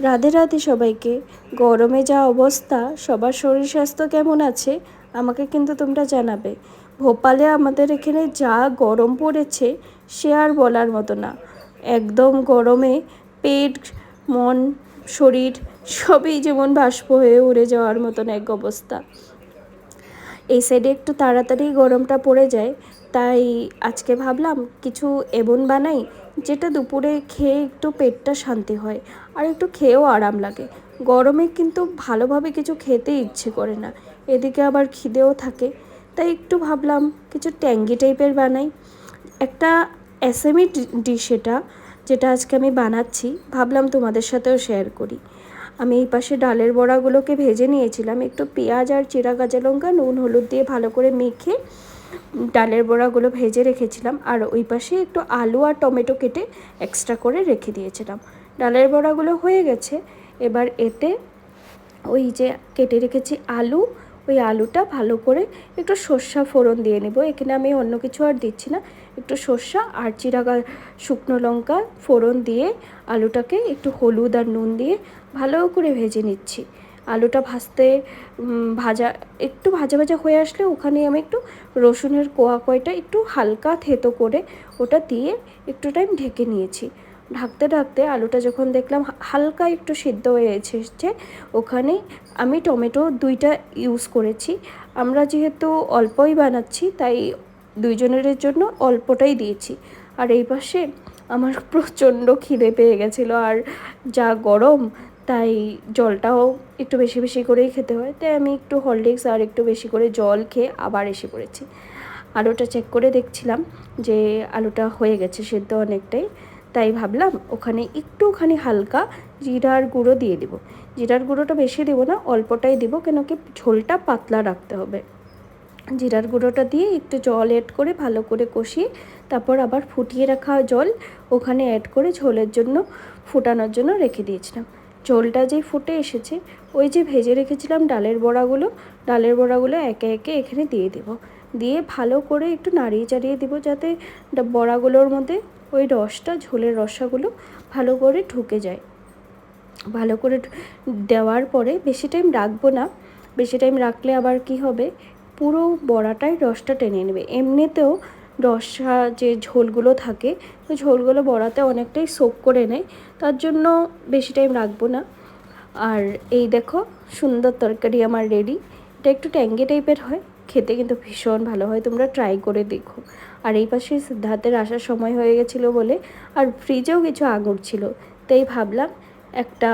রাধে রাধে সবাইকে। গরমে যা অবস্থা, সবার শরীর স্বাস্থ্য কেমন আছে আমাকে কিন্তু তোমরা জানাবে। ভোপালে আমাদের এখানে যা গরম পড়েছে সে আর বলার মতো না। একদম গরমে পেট, মন, শরীর সবই যেমন বাষ্প হয়ে উড়ে যাওয়ার মতন এক অবস্থা। এই সাইডে একটু তাড়াতাড়ি গরমটা পড়ে যায়, তাই আজকে ভাবলাম কিছু এমন বানাই যেটা দুপুরে খেয়ে একটু পেটটা শান্তি হয় আর একটু খেয়েও আরাম লাগে। গরমে কিন্তু ভালোভাবে কিছু খেতে ইচ্ছে করে না, এদিকে আবার খিদেও থাকে, তাই একটু ভাবলাম কিছু ট্যাঙ্গি টাইপের বানাই। একটা অ্যাসামি ডিশ এটা, যেটা আজকে আমি বানাচ্ছি, ভাবলাম তোমাদের সাথেও শেয়ার করি। আমি এই পাশে ডালের বড়াগুলোকে ভেজে নিয়েছিলাম, একটু পেঁয়াজ আর চিরা কাঁচা লঙ্কা নুন হলুদ দিয়ে ভালো করে মেখে ডালের বড়াগুলো ভেজে রেখেছিলাম। আর ওই পাশে একটু আলু আর টমেটো কেটে এক্সট্রা করে রেখে দিয়েছিলাম। ডালের বড়াগুলো হয়ে গেছে, এবার এতে ওই যে কেটে রেখেছি আলু, ওই আলুটা ভালো করে একটু সর্ষা ফোড়ন দিয়ে নেব। এখানে আমি অন্য কিছু আর দিচ্ছি না, একটু সর্ষা আর চিরা শুকনো লঙ্কা ফোড়ন দিয়ে আলুটাকে একটু হলুদ আর নুন দিয়ে ভালো করে ভেজে নিচ্ছি। আলুটা একটু ভাজা ভাজা হয়ে আসলে ওখানে আমি একটু রসুনের কোয়া কয়টা একটু হালকা থেতো করে ওটা দিয়ে একটু টাইম ঢেকে নিয়েছি। ঢাকতে ঢাকতে আলুটা যখন দেখলাম হালকা একটু সিদ্ধ হয়ে এসেছে, ওখানে আমি টমেটো 2টা ইউজ করেছি। আমরা যেহেতু অল্পই বানাচ্ছি তাই 2 জনের জন্য অল্পটাই দিয়েছি। আর এই পাশে আমার প্রচণ্ড খিদে পেয়ে গেছিলো, আর যা গরম তাই জলটাও একটু বেশি বেশি করেই খেতে হয়, তাই আমি একটু হরলিক্স আর একটু বেশি করে জল খেয়ে আবার এসে পড়েছি। আলুটা চেক করে দেখছিলাম যে আলুটা হয়ে গেছে সেদ্ধ অনেকটাই, তাই ভাবলাম ওখানে একটুখানি হালকা জিরার গুঁড়ো দিয়ে দেবো। জিরার গুঁড়োটা বেশি দেবো না, অল্পটাই দেবো, কেন কি ঝোলটা পাতলা রাখতে হবে। জিরার গুঁড়োটা দিয়ে একটু জল অ্যাড করে ভালো করে কষিয়ে তারপর আবার ফুটিয়ে রাখা জল ওখানে অ্যাড করে ঝোলের জন্য ফুটানোর জন্য রেখে দিয়েছিলাম। ঝোলটা যেই ফুটে এসেছে, ওই যে ভেজে রেখেছিলাম ডালের বড়াগুলো একে একে এখানে দিয়ে দেবো। দিয়ে ভালো করে একটু নাড়িয়ে চাড়িয়ে দেবো, যাতে বড়াগুলোর মধ্যে ওই রসটা, ঝোলের রসাগুলো ভালো করে ঢুকে যায়। ভালো করে দেওয়ার পরে বেশি টাইম রাখবো না, বেশি টাইম রাখলে আবার কি হবে, পুরো বড়াটাই রসটা টেনে নেবে। এমনিতেও রসা যে ঝোলগুলো থাকে, ওই ঝোলগুলো বড়াতে অনেকটাই সোক করে নেয়, তার জন্য বেশি টাইম রাখবো না। আর এই দেখো সুন্দর তরকারি আমার রেডি। এটা একটু ট্যাঙ্গি টাইপের হয়, খেতে কিন্তু ভীষণ ভালো হয়, তোমরা ট্রাই করে দেখো। আর এই পাশে সিদ্ধার্থের আসার সময় হয়ে গেছিলো বলে আর ফ্রিজেও কিছু আঙুর ছিল, তাই ভাবলাম একটা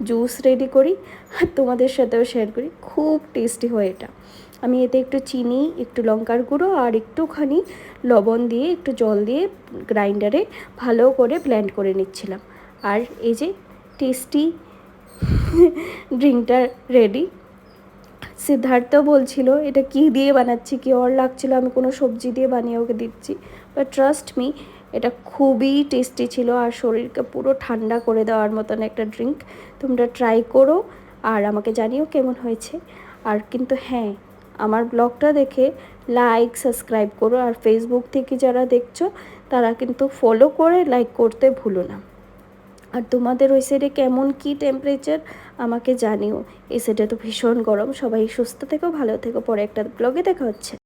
জুস রেডি করি আর তোমাদের সাথেও শেয়ার করি। খুব টেস্টি হয় এটা। আমি এতে একটু চিনি, একটু লঙ্কার গুঁড়ো আর একটুখানি লবণ দিয়ে একটু জল দিয়ে গ্রাইন্ডারে ভালো করে ব্লেন্ড করে নিচ্ছিলাম। আর এই যে টেস্টি ড্রিঙ্কটা রেডি। সিদ্ধার্থ বলছিল এটা কি দিয়ে বানাচ্ছি, কি ওর লাগছিল আমি কোনো সবজি দিয়ে বানিয়ে ওকে দিচ্ছি, বাট ট্রাস্ট মি এটা খুবই টেস্টি ছিল আর শরীরকে পুরো ঠান্ডা করে দেওয়ার মতন একটা ড্রিঙ্ক। তোমরা ট্রাই করো আর আমাকে জানিও কেমন হয়েছে। আর কিন্তু হ্যাঁ, আমার ব্লগটা দেখে লাইক সাবস্ক্রাইব করো, আর ফেসবুক থেকে যারা দেখছো তারা কিন্তু ফলো করে লাইক করতে ভুলো না। আর তোমাদের ওই সাইডে কেমন কি টেম্পারেচার আমাকে জানিও। এই সাইডে তো ভীষণ গরম। সবাই সুস্থ থেকো, ভালো থেকো। পরে একটা ব্লগে দেখা হচ্ছে।